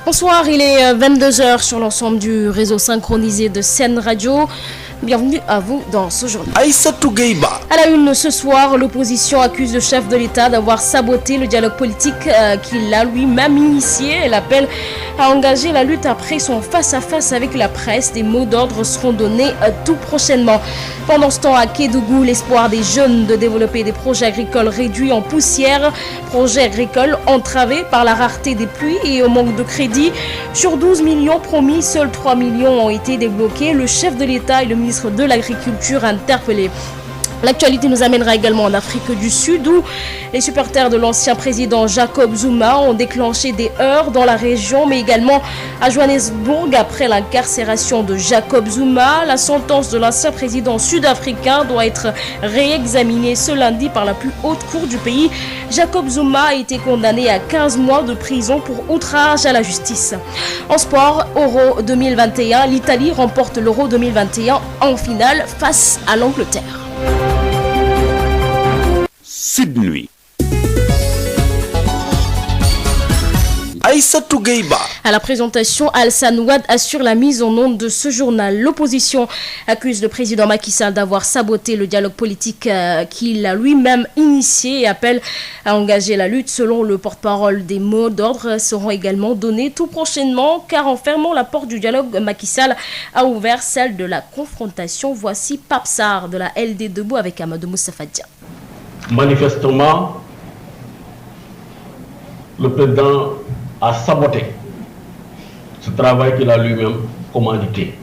Bonsoir, il est 22h sur l'ensemble du réseau synchronisé de Sen Radio. Bienvenue à vous dans ce journal. Aïssatou Gueye-Ba. À la une ce soir, l'opposition accuse le chef de l'État d'avoir saboté le dialogue politique qu'il a lui-même initié. Elle appelle à engager la lutte après son face-à-face avec la presse. Des mots d'ordre seront donnés tout prochainement. Pendant ce temps, à Kédougou, l'espoir des jeunes de développer des projets agricoles réduits en poussière. Projets agricoles entravés par la rareté des pluies et au manque de crédit. Sur 12 millions promis, seuls 3 millions ont été débloqués. Le chef de l'État et le ministre de l'Agriculture interpellés. L'actualité nous amènera également en Afrique du Sud où les supporters de l'ancien président Jacob Zuma ont déclenché des heurts dans la région, mais également à Johannesburg après l'incarcération de Jacob Zuma. La sentence de l'ancien président sud-africain doit être réexaminée ce lundi par la plus haute cour du pays. Jacob Zuma a été condamné à 15 mois de prison pour outrage à la justice. En sport, Euro 2021, l'Italie remporte l'Euro 2021 en finale face à l'Angleterre. Sud Nuit. Aïssatou Gueye-Ba. À la présentation, Alassane Ouad assure la mise en onde de ce journal. L'opposition accuse le président Macky Sall d'avoir saboté le dialogue politique qu'il a lui-même initié et appelle à engager la lutte. Selon le porte-parole, des mots d'ordre seront également donnés tout prochainement car en fermant la porte du dialogue, Macky Sall a ouvert celle de la confrontation. Voici Pape Sarr de la LD Debout avec Amadou Moustapha Dia. Manifestement, le président a saboté ce travail qu'il a lui-même commandité.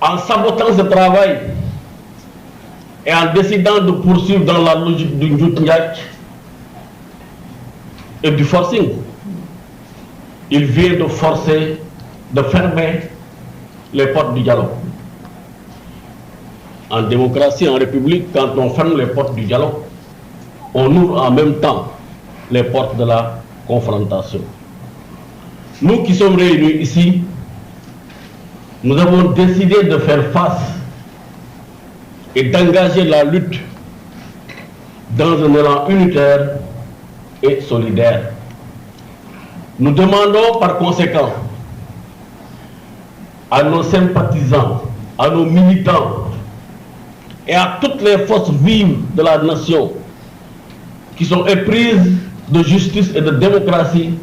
En sabotant ce travail et en décidant de poursuivre dans la logique du Ndjout-Ndiaye et du forcing, il vient de forcer, de fermer les portes du dialogue. En démocratie, en république, quand on ferme les portes du dialogue, on ouvre en même temps les portes de la confrontation. Nous qui sommes réunis ici, nous avons décidé de faire face et d'engager la lutte dans un élan unitaire et solidaire. Nous demandons par conséquent à nos sympathisants, à nos militants et à toutes les forces vives de la nation qui sont éprises de justice et de démocratie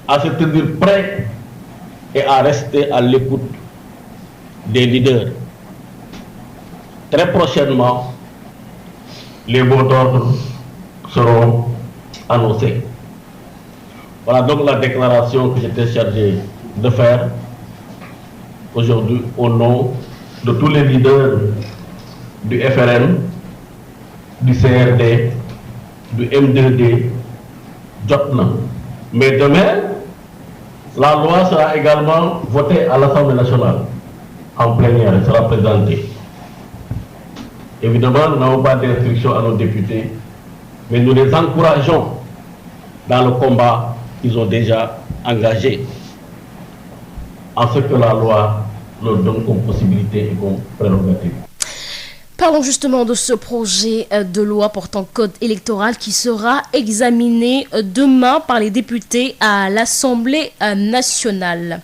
à se tenir prêts et à rester à l'écoute des leaders. Très prochainement, les mots d'ordre seront annoncés. Voilà donc la déclaration que j'étais chargé de faire aujourd'hui au nom de tous les leaders du FRN, du CRD, du M2D, Jotna. Mais demain, la loi sera également votée à l'Assemblée nationale en plénière, elle sera présentée. Évidemment, nous n'avons pas d'instruction à nos députés, mais nous les encourageons dans le combat qu'ils ont déjà engagé, en ce que la loi leur donne comme possibilité et comme prérogative. Parlons justement de ce projet de loi portant code électoral qui sera examiné demain par les députés à l'Assemblée nationale.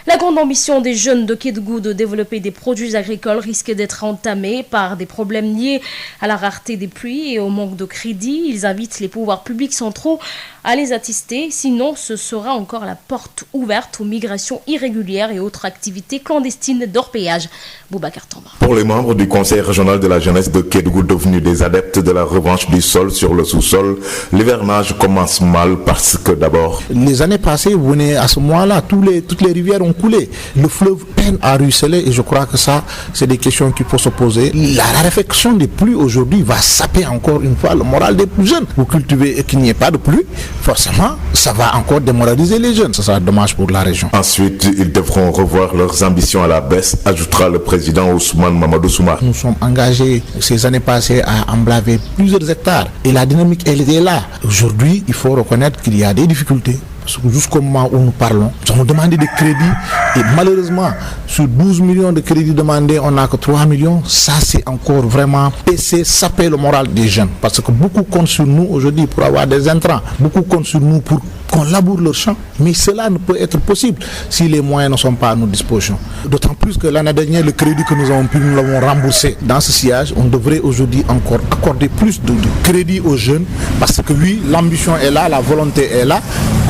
La grande ambition des jeunes de Kédougou de développer des produits agricoles risque d'être entamée par des problèmes liés à la rareté des pluies et au manque de crédit. Ils invitent les pouvoirs publics centraux à les attester, sinon ce sera encore la porte ouverte aux migrations irrégulières et autres activités clandestines d'orpaillage. Boubacar Tamba. Pour les membres du Conseil régional de la jeunesse de Kédougou devenus des adeptes de la revanche du sol sur le sous-sol, l'hivernage commence mal parce que d'abord... Les années passées, vous venez à ce mois-là, toutes les rivières ont coulé. Le fleuve peine à ruisseler et je crois que ça, c'est des questions qu'il faut se poser. La raréfaction des pluies aujourd'hui va saper encore une fois le moral des plus jeunes. Vous cultivez et qu'il n'y ait pas de pluie, forcément, ça va encore démoraliser les jeunes. Ça sera dommage pour la région. Ensuite, ils devront revoir leurs ambitions à la baisse, ajoutera le président Ousmane Mamadou Souma. Nous sommes engagés ces années passées à emblaver plusieurs hectares et la dynamique, elle est là. Aujourd'hui, il faut reconnaître qu'il y a des difficultés. Jusqu'au moment où nous parlons, nous avons demandé des crédits et malheureusement, sur 12 millions de crédits demandés, on n'a que 3 millions. Ça, c'est encore vraiment saper le moral des jeunes. Parce que beaucoup comptent sur nous aujourd'hui pour avoir des intrants. Beaucoup comptent sur nous pour qu'on laboure leur champ. Mais cela ne peut être possible si les moyens ne sont pas à nos dispositions. D'autant plus que l'année dernière, le crédit que nous avons pris, nous l'avons remboursé. Dans ce sillage, on devrait aujourd'hui encore accorder plus de crédit aux jeunes parce que oui, l'ambition est là, la volonté est là,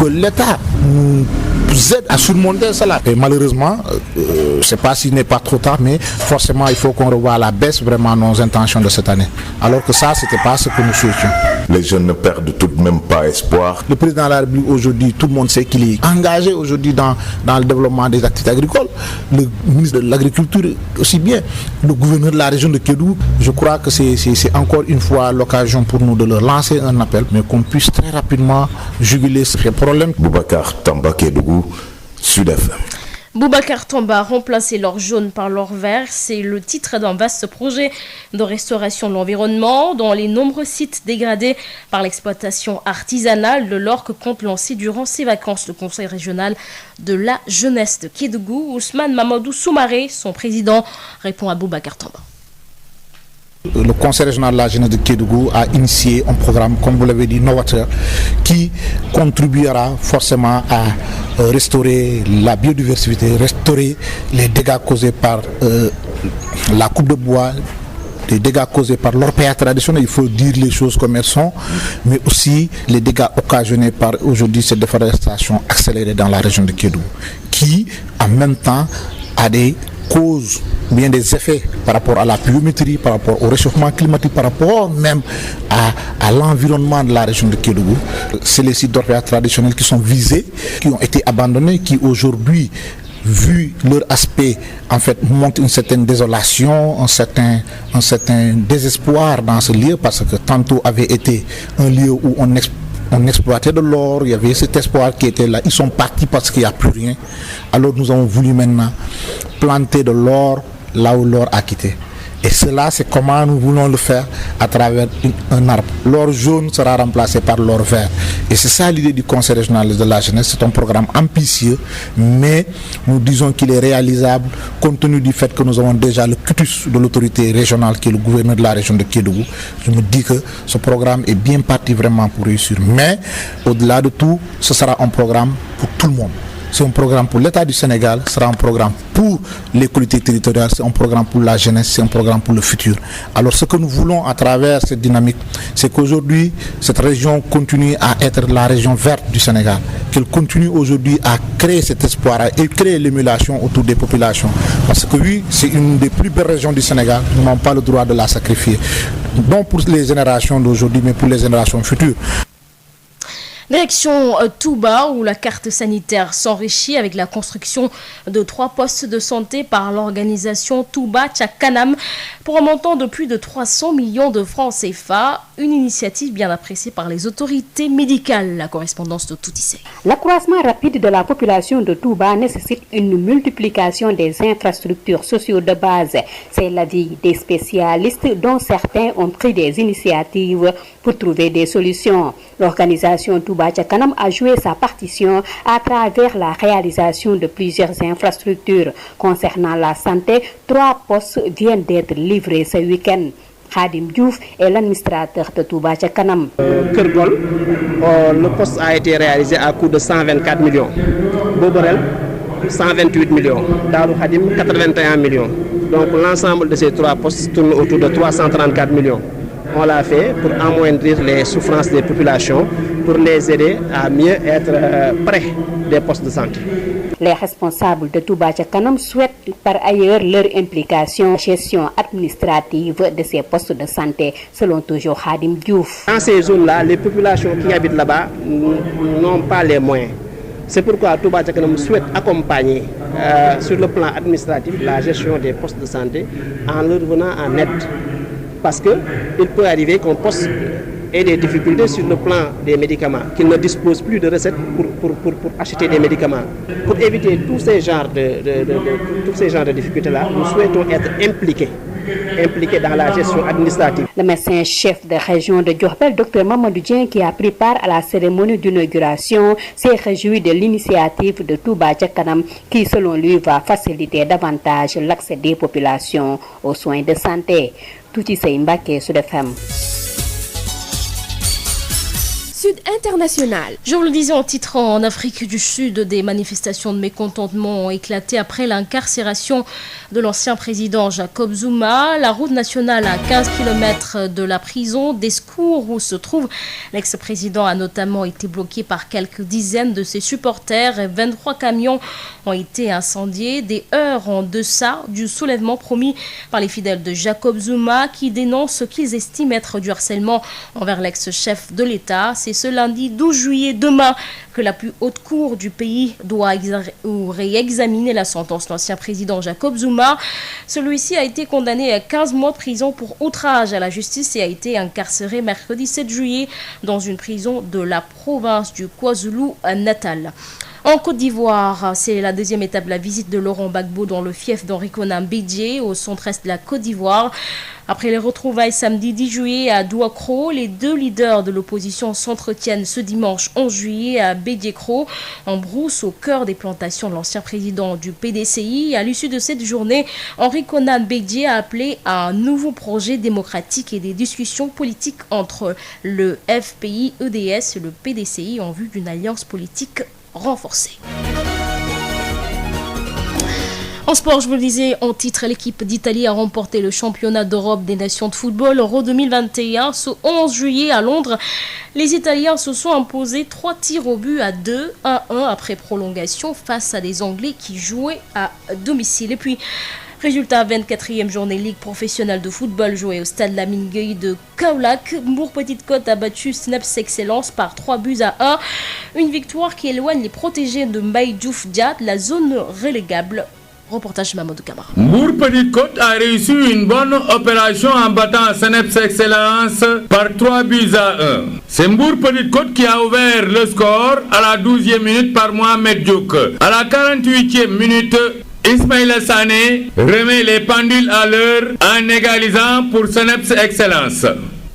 que l'État nous aide à surmonter cela. Et malheureusement, je ne sais pas s'il n'est pas trop tard, mais forcément, il faut qu'on revoie à la baisse vraiment nos intentions de cette année. Alors que ça, ce n'était pas ce que nous souhaitions. Les jeunes ne perdent tout de même pas espoir. Le président de la République aujourd'hui, tout le monde sait qu'il est engagé aujourd'hui dans le développement des activités agricoles. Le ministre de l'Agriculture aussi bien. Le gouverneur de la région de Kédougou, je crois que c'est encore une fois l'occasion pour nous de leur lancer un appel, mais qu'on puisse très rapidement juguler ces problèmes. Boubacar Tamba, Kédougou, Sud FM. Boubacar Tamba, remplacer l'or jaune par l'or vert, c'est le titre d'un vaste projet de restauration de l'environnement dans les nombreux sites dégradés par l'exploitation artisanale de l'or que compte lancer durant ses vacances le Conseil régional de la jeunesse de Kédougou. Ousmane Mamadou Soumaré, son président, répond à Boubacar Tamba. Le Conseil régional de la jeunesse de Kédougou a initié un programme, comme vous l'avez dit, novateur, qui contribuera forcément à restaurer la biodiversité, restaurer les dégâts causés par la coupe de bois, les dégâts causés par l'orpaillage traditionnel, il faut dire les choses comme elles sont, mais aussi les dégâts occasionnés par aujourd'hui cette déforestation accélérée dans la région de Kédougou, qui en même temps a des causes, bien des effets par rapport à la pluviométrie, par rapport au réchauffement climatique, par rapport même à l'environnement de la région de Kédougou. C'est les sites d'orpaillage traditionnels qui sont visés, qui ont été abandonnés, qui aujourd'hui, vu leur aspect, en fait, montrent une certaine désolation, un certain désespoir dans ce lieu, parce que tantôt avait été un lieu où on exploitait de l'or, il y avait cet espoir qui était là. Ils sont partis parce qu'il n'y a plus rien. Alors nous avons voulu maintenant planter de l'or là où l'or a quitté. Et cela, c'est comment nous voulons le faire à travers un arbre. L'or jaune sera remplacé par l'or vert. Et c'est ça l'idée du Conseil régional de la jeunesse. C'est un programme ambitieux, mais nous disons qu'il est réalisable compte tenu du fait que nous avons déjà le cutus de l'autorité régionale qui est le gouverneur de la région de Kédougou. Je me dis que ce programme est bien parti vraiment pour réussir. Mais au-delà de tout, ce sera un programme pour tout le monde. C'est un programme pour l'État du Sénégal, ce sera un programme pour les collectivités territoriales, c'est un programme pour la jeunesse, c'est un programme pour le futur. Alors ce que nous voulons à travers cette dynamique, c'est qu'aujourd'hui, cette région continue à être la région verte du Sénégal, qu'elle continue aujourd'hui à créer cet espoir, à créer l'émulation autour des populations. Parce que oui, c'est une des plus belles régions du Sénégal, nous n'avons pas le droit de la sacrifier. Non pour les générations d'aujourd'hui, mais pour les générations futures. Direction Touba, où la carte sanitaire s'enrichit avec la construction de 3 postes de santé par l'organisation Touba Tchakanam pour un montant de plus de 300 millions de francs CFA. Une initiative bien appréciée par les autorités médicales. La correspondance de Toutissé. L'accroissement rapide de la population de Touba nécessite une multiplication des infrastructures sociales de base. C'est l'avis des spécialistes dont certains ont pris des initiatives pour trouver des solutions. L'organisation Touba Tchakanam a joué sa partition à travers la réalisation de plusieurs infrastructures. Concernant la santé, 3 postes viennent d'être livrés ce week-end. Khadim Diouf est l'administrateur de Touba Tchakanam. Kergol, le poste a été réalisé à coût de 124 millions. Boborel, 128 millions. Darou Khadim, 81 millions. Donc l'ensemble de ces 3 postes tourne autour de 334 millions. On l'a fait pour amoindrir les souffrances des populations, pour les aider à mieux être près des postes de santé. Les responsables de Touba Tchakanam souhaitent par ailleurs leur implication en gestion administrative de ces postes de santé, selon toujours Khadim Diouf. Dans ces zones-là, les populations qui habitent là-bas n'ont pas les moyens. C'est pourquoi Touba Tchakanam souhaite accompagner sur le plan administratif la gestion des postes de santé en leur venant en aide. Parce qu'il peut arriver qu'on poste ait des difficultés sur le plan des médicaments, qu'ils ne disposent plus de recettes pour acheter des médicaments. Pour éviter tous ces genres de difficultés-là, nous souhaitons être impliqués dans la gestion administrative. Le médecin-chef de région de Diourbel, Dr Mamadou Dieng, qui a pris part à la cérémonie d'inauguration, s'est réjoui de l'initiative de Touba Tchakanam qui, selon lui, va faciliter davantage l'accès des populations aux soins de santé. Toutissé Mbaké, Sud FM. Sud International. Je vous le disais en titre, en Afrique du Sud, des manifestations de mécontentement ont éclaté après l'incarcération de l'ancien président Jacob Zuma. La route nationale à 15 km de la prison d'Escour où se trouve l'ex-président a notamment été bloquée par quelques dizaines de ses supporters et 23 camions ont été incendiés. Des heurts en deçà du soulèvement promis par les fidèles de Jacob Zuma qui dénoncent ce qu'ils estiment être du harcèlement envers l'ex-chef de l'État. C'est ce lundi 12 juillet, demain, que la plus haute cour du pays doit réexaminer la sentence de l'ancien président Jacob Zuma. Celui-ci a été condamné à 15 mois de prison pour outrage à la justice et a été incarcéré mercredi 7 juillet dans une prison de la province du KwaZulu-Natal. En Côte d'Ivoire, c'est la deuxième étape de la visite de Laurent Gbagbo dans le fief d'Henri Konan Bédié, au centre-est de la Côte d'Ivoire. Après les retrouvailles samedi 10 juillet à Douakro, les deux leaders de l'opposition s'entretiennent ce dimanche 11 juillet à Bédiécro, en brousse au cœur des plantations de l'ancien président du PDCI. À l'issue de cette journée, Henri Konan Bédié a appelé à un nouveau projet démocratique et des discussions politiques entre le FPI-EDS et le PDCI en vue d'une alliance politique renforcée. En sport, je vous le disais, en titre, l'équipe d'Italie a remporté le championnat d'Europe des nations de football Euro 2021. Ce 11 juillet à Londres, les Italiens se sont imposés 3 tirs au but à 2, 1-1 après prolongation face à des Anglais qui jouaient à domicile. Et puis, résultat, 24e journée Ligue professionnelle de football jouée au stade Lamine Gueye de Kaolack. Mbour Petite Côte a battu Snaps Excellence par 3-1. Une victoire qui éloigne les protégés de Mbaye Diouf Dia de la zone relégable. Reportage Mamadou Camara. Mbour Petite Côte a réussi une bonne opération en battant Snaps Excellence par 3-1. C'est Mbour Petite Côte qui a ouvert le score à la 12e minute par Mohamed Diouk. À la 48e minute, Ismaïla Sané remet les pendules à l'heure en égalisant pour Snaps Excellence.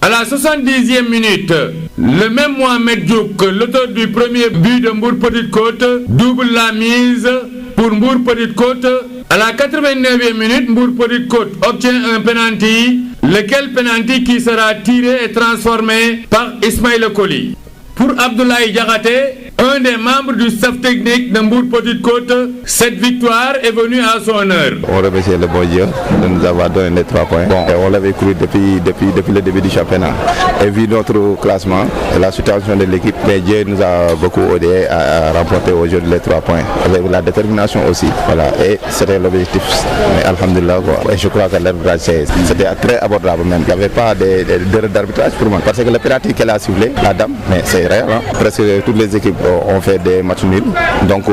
À la 70e minute, le même Mohamed Diouk, l'auteur du premier but de Mbour Petite Côte, double la mise pour Mbour Petite Côte. À la 89e minute, Mbour Petite Côte obtient un penalty, lequel penalty qui sera tiré et transformé par Ismaïla Koli. Pour Abdoulaye Diakhaté, un des membres du staff technique de Mbour Petite Côte, cette victoire est venue à son heure. On remercie le bon Dieu de nous avoir donné les 3 points. Bon, on l'avait cru depuis le début du championnat. Et vu notre classement et la situation de l'équipe, Dieu nous a beaucoup aidé à remporter aujourd'hui les 3 points. Avec la détermination aussi. Voilà. Et c'était l'objectif. Mais alhamdulillah, quoi. Et je crois que l'arbitrage, c'était très abordable même. Il n'y avait pas d'erreur d'arbitrage pour moi. Parce que le penalty qu'elle a sifflé, la dame, mais c'est réel. Hein? Presque toutes les équipes ont fait des matchs nuls. Donc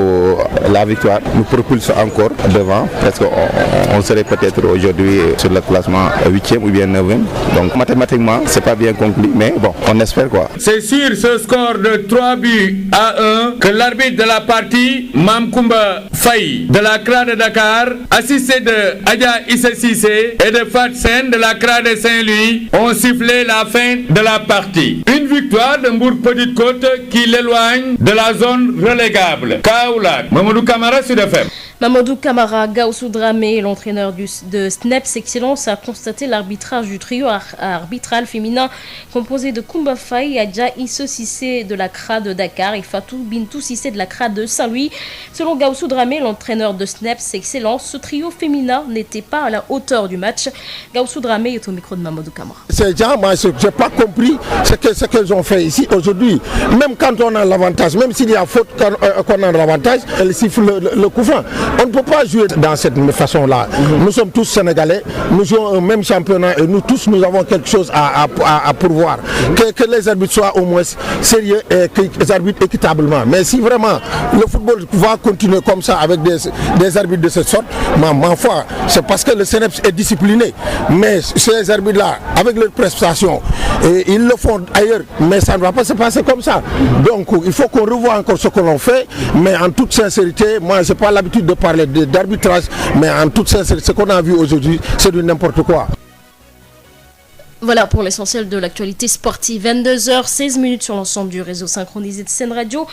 la victoire nous propulse encore devant. Parce qu'on serait peut-être aujourd'hui sur le classement 8e ou bien 9e. Donc mathématiquement, c'est pas bien conclu. Mais bon, on espère quoi. C'est sur ce score de 3-1 que l'arbitre de la partie, Mamkoumba Faye de la CRA de Dakar, assisté de Adja Issa Cissé et de Fat Sen de la CRA de Saint-Louis, ont sifflé la fin de la partie. Une victoire de Mbour Petite Côte qui l'éloigne de la zone relégable. Kaolack, Mamadou Camara, Sud FM. Mamadou Camara, Gaussou Dramé, l'entraîneur de Snaps Excellence, a constaté l'arbitrage du trio arbitral féminin composé de Koumba Faye, Adja Issa Cissé de la CRA de Dakar et Fatou Bintou Cissé de la CRA de Saint-Louis. Selon Gaussou Dramé, l'entraîneur de Snaps Excellence, ce trio féminin n'était pas à la hauteur du match. Gaussou Dramé est au micro de Mamadou Camara. Ces gens, moi, je n'ai pas compris ce qu'ils ont fait ici aujourd'hui. Même quand on a l'avantage, même s'il y a faute qu'on a l'avantage, elle siffle le coup franc. On ne peut pas jouer dans cette façon-là. Nous sommes tous Sénégalais, nous jouons un même championnat et nous tous, nous avons quelque chose à pourvoir. Que les arbitres soient au moins sérieux et qu'ils arbitrent équitablement. Mais si vraiment le football va continuer comme ça avec des arbitres de cette sorte, ma foi, c'est parce que le CNEPS est discipliné. Mais ces arbitres-là, avec leurs prestations, ils le font ailleurs, mais ça ne va pas se passer comme ça. Donc il faut qu'on revoie encore ce que l'on fait, mais en toute sincérité, moi je n'ai pas l'habitude de parler d'arbitrage, mais en toute sincérité, ce qu'on a vu aujourd'hui, c'est du n'importe quoi. Voilà pour l'essentiel de l'actualité sportive. 22h16 sur l'ensemble du réseau synchronisé de Sen Radio.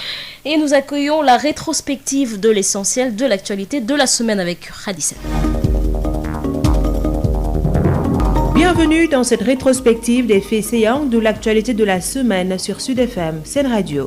Et nous accueillons la rétrospective de l'essentiel de l'actualité de la semaine avec Khadissa. Bienvenue dans cette rétrospective des faits saillants de l'actualité de la semaine sur Sud FM, Sen Radio.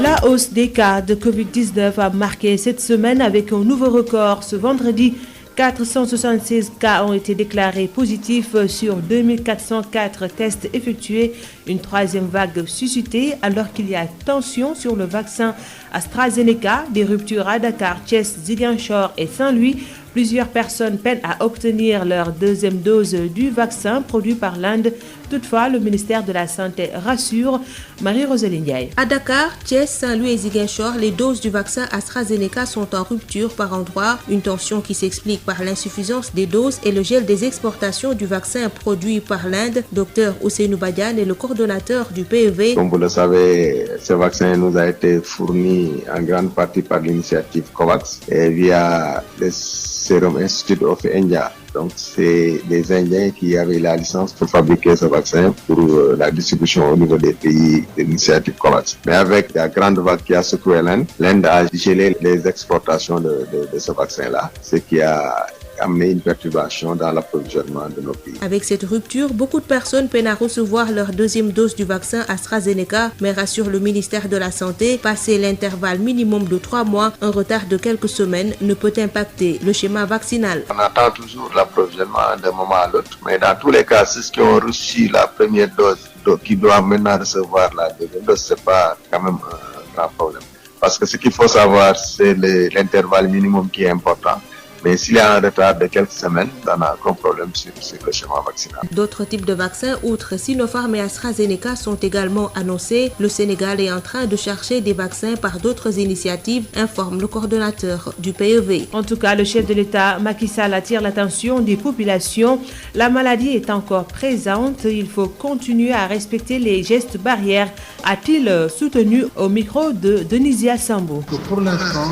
La hausse des cas de Covid-19 a marqué cette semaine avec un nouveau record. Ce vendredi, 476 cas ont été déclarés positifs sur 2404 tests effectués. Une troisième vague suscitée alors qu'il y a tension sur le vaccin AstraZeneca. Des ruptures à Dakar, Thiès, Ziguinchor et Saint-Louis. Plusieurs personnes peinent à obtenir leur deuxième dose du vaccin produit par l'Inde. Toutefois, le ministère de la Santé rassure. Marie-Rosalie Ndiaye. À Dakar, Thiès, Saint-Louis et Ziguinchor, les doses du vaccin AstraZeneca sont en rupture par endroits. Une tension qui s'explique par l'insuffisance des doses et le gel des exportations du vaccin produit par l'Inde. Dr Ousseynou Badiane est le coordonnateur du PEV. Comme vous le savez, ce vaccin nous a été fourni en grande partie par l'initiative COVAX et via le Serum Institute of India. Donc, c'est des Indiens qui avaient la licence pour fabriquer ce vaccin pour la distribution au niveau des pays de l'initiative COVAX. Mais avec la grande vague qui a secoué l'Inde a gelé les exportations de ce vaccin-là, ce qui a amené une perturbation dans l'approvisionnement de nos pays. Avec cette rupture, beaucoup de personnes peinent à recevoir leur deuxième dose du vaccin AstraZeneca, mais rassure le ministère de la Santé, passé l'intervalle minimum de 3 mois, un retard de quelques semaines ne peut impacter le schéma vaccinal. On attend toujours l'approvisionnement d'un moment à l'autre, mais dans tous les cas, ceux qui ont reçu la première dose, qui doivent maintenant recevoir la deuxième dose, c'est pas quand même un grand problème. Parce que ce qu'il faut savoir, c'est l'intervalle minimum qui est important. Mais s'il y a un retard de quelques semaines, on n'a aucun problème sur le schéma vaccinal. D'autres types de vaccins, outre Sinopharm et AstraZeneca, sont également annoncés. Le Sénégal est en train de chercher des vaccins par d'autres initiatives, informe le coordonnateur du PEV. En tout cas, le chef de l'État, Macky Sall, attire l'attention des populations. La maladie est encore présente. Il faut continuer à respecter les gestes barrières, a-t-il soutenu au micro de Denisia Sambou. Pour l'instant,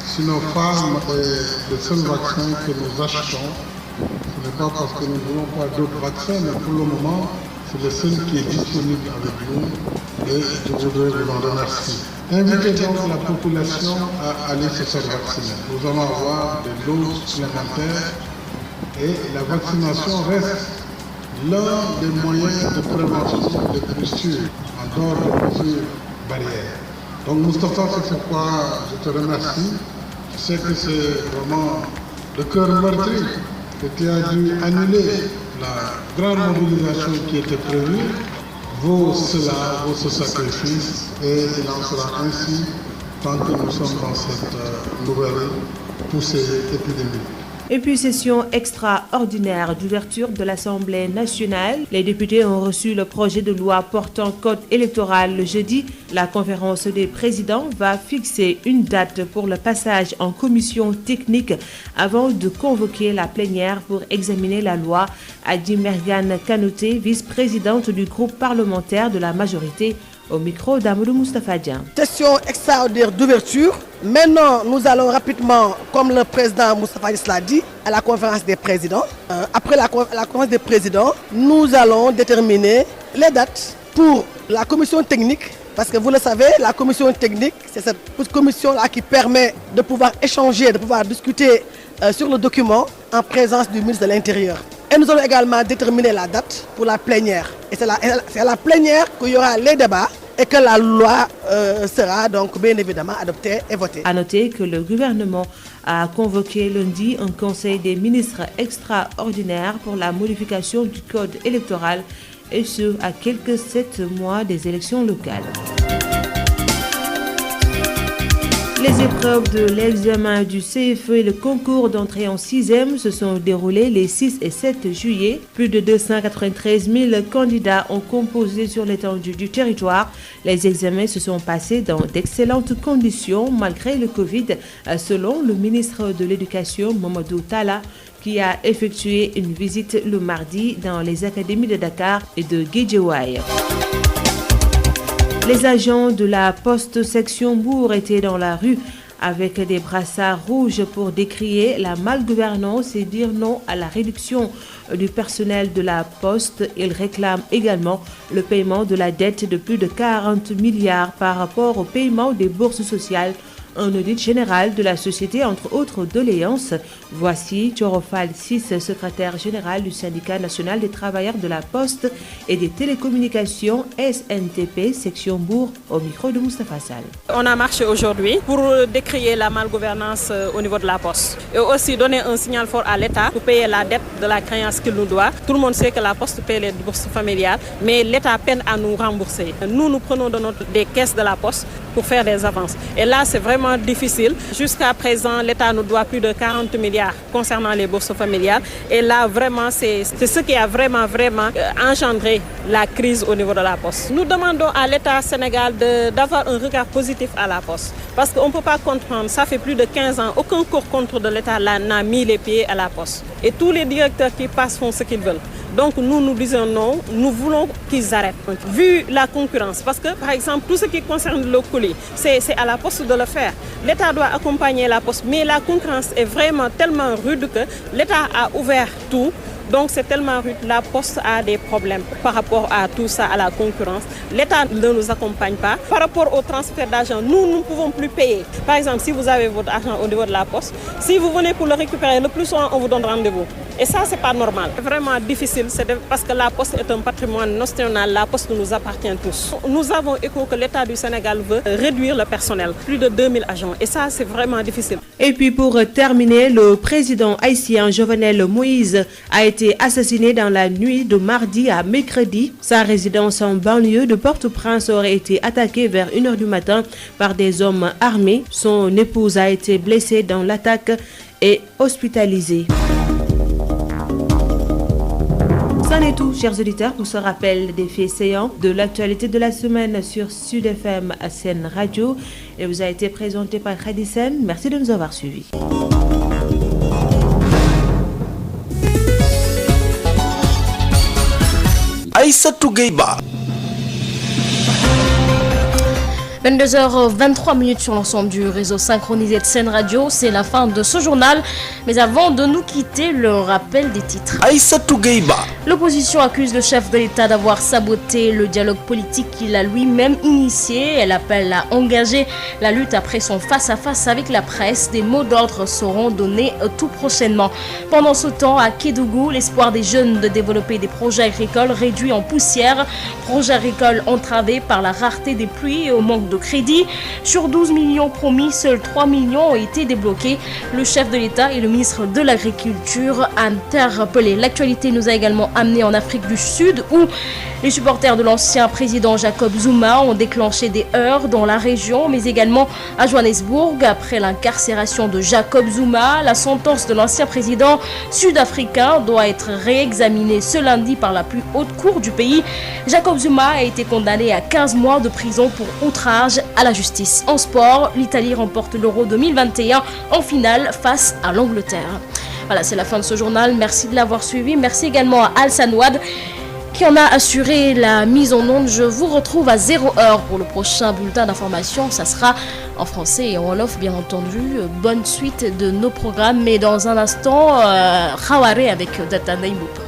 Sinopharm est le seul vaccin que nous achetons. Ce n'est pas parce que nous ne voulons pas d'autres vaccins, mais pour le moment, c'est le seul qui est disponible avec nous et je voudrais vous en remercier. Invitez donc la population à aller se faire vacciner. Nous allons avoir des doses supplémentaires et la vaccination reste l'un des moyens de prévention les plus sûrs en dehors des mesures barrières. Donc Moustapha, c'est pourquoi je te remercie. Je sais que c'est vraiment le cœur meurtri que tu as dû annuler la grande mobilisation qui était prévue. Vaut cela, vaut ce sacrifice et il en sera ainsi tant que nous sommes dans cette nouvelle poussée épidémique. Et puis, session extraordinaire d'ouverture de l'Assemblée nationale. Les députés ont reçu le projet de loi portant code électoral le jeudi. La conférence des présidents va fixer une date pour le passage en commission technique avant de convoquer la plénière pour examiner la loi, a dit Mergane Kanouté, vice-présidente du groupe parlementaire de la majorité, au micro d'Amadou Moustapha Dian. Session extraordinaire d'ouverture. Maintenant, nous allons rapidement, comme le président Moustapha Niasse l'a dit, à la conférence des présidents. Après la conférence des présidents, nous allons déterminer les dates pour la commission technique. Parce que vous le savez, la commission technique, c'est cette commission-là qui permet de pouvoir échanger, de pouvoir discuter sur le document en présence du ministre de l'Intérieur. Et nous allons également déterminer la date pour la plénière. Et c'est à la plénière qu'il y aura les débats et que la loi sera donc bien évidemment adoptée et votée. À noter que le gouvernement a convoqué lundi un conseil des ministres extraordinaire pour la modification du code électoral et ce à quelques 7 mois des élections locales. Les épreuves de l'examen du CFE et le concours d'entrée en 6e se sont déroulés les 6 et 7 juillet. Plus de 293 000 candidats ont composé sur l'étendue du territoire. Les examens se sont passés dans d'excellentes conditions malgré le Covid, selon le ministre de l'Éducation, Mamadou Talla, qui a effectué une visite le mardi dans les académies de Dakar et de Guédiawaye. Les agents de la poste section Mbour étaient dans la rue avec des brassards rouges pour décrier la malgouvernance et dire non à la réduction du personnel de la poste. Ils réclament également le paiement de la dette de plus de 40 milliards par rapport au paiement des bourses sociales un audit général de la société, entre autres doléances. Voici Thiorofal 6, secrétaire général du syndicat national des travailleurs de la poste et des télécommunications SNTP, section Bourg, au micro de Moustapha Sall. On a marché aujourd'hui pour décrier la malgouvernance au niveau de la poste et aussi donner un signal fort à l'État pour payer la dette de la créance qu'il nous doit. Tout le monde sait que la poste paie les bourses familiales, mais l'État peine à nous rembourser. Nous prenons des caisses de la poste pour faire des avances. Et là, c'est vraiment difficile. Jusqu'à présent, l'État nous doit plus de 40 milliards concernant les bourses familiales. Et là, vraiment, c'est ce qui a vraiment engendré la crise au niveau de la poste. Nous demandons à l'État sénégal d'avoir un regard positif à la poste. Parce qu'on ne peut pas comprendre, ça fait plus de 15 ans, aucun cours contre de l'État n'a mis les pieds à la poste. Et tous les directeurs qui passent font ce qu'ils veulent. Donc nous disons non, nous voulons qu'ils arrêtent. Vu la concurrence, parce que par exemple, tout ce qui concerne le colis, c'est à la poste de le faire. L'État doit accompagner la poste, mais la concurrence est vraiment tellement rude que l'État a ouvert tout. Donc c'est tellement rude, la poste a des problèmes par rapport à tout ça, à la concurrence. L'État ne nous accompagne pas. Par rapport au transfert d'argent, nous ne pouvons plus payer. Par exemple, si vous avez votre argent au niveau de la poste, si vous venez pour le récupérer, le plus souvent on vous donne rendez-vous. Et ça, c'est pas normal. C'est vraiment difficile, parce que la poste est un patrimoine national, la poste nous appartient tous. Nous avons écho que l'État du Sénégal veut réduire le personnel, plus de 2000 agents. Et ça, c'est vraiment difficile. Et puis pour terminer, le président haïtien Jovenel Moïse a été assassiné dans la nuit de mardi à mercredi. Sa résidence en banlieue de Port-au-Prince aurait été attaquée vers 1h du matin par des hommes armés. Son épouse a été blessée dans l'attaque et hospitalisée. C'en est tout, chers auditeurs, pour ce rappel des faits saillants de l'actualité de la semaine sur Sud FM à Sen Radio. Et vous a été présenté par Khadisen. Merci de nous avoir suivis. Aïssatou Gueye-Ba. 22h23 sur l'ensemble du réseau synchronisé de Sen Radio. C'est la fin de ce journal. Mais avant de nous quitter, le rappel des titres. Aïssatou Gueye-Ba. L'opposition accuse le chef de l'État d'avoir saboté le dialogue politique qu'il a lui-même initié. Elle appelle à engager la lutte après son face-à-face avec la presse. Des mots d'ordre seront donnés tout prochainement. Pendant ce temps, à Kédougou, l'espoir des jeunes de développer des projets agricoles réduit en poussière. Projets agricoles entravés par la rareté des pluies et au manque de crédit. Sur 12 millions promis, seuls 3 millions ont été débloqués. Le chef de l'État et le ministre de l'Agriculture interpellés. L'actualité nous a également amené en Afrique du Sud où les supporters de l'ancien président Jacob Zuma ont déclenché des heurts dans la région, mais également à Johannesburg. Après l'incarcération de Jacob Zuma, la sentence de l'ancien président sud-africain doit être réexaminée ce lundi par la plus haute cour du pays. Jacob Zuma a été condamné à 15 mois de prison pour outrage à la justice. En sport, l'Italie remporte l'Euro 2021 en finale face à l'Angleterre. Voilà, c'est la fin de ce journal. Merci de l'avoir suivi. Merci également à Al Sanouad qui en a assuré la mise en onde. Je vous retrouve à 0h pour le prochain bulletin d'information. Ça sera en français et en wolof, bien entendu. Bonne suite de nos programmes. Mais dans un instant, Khaware avec Data Naïmoup.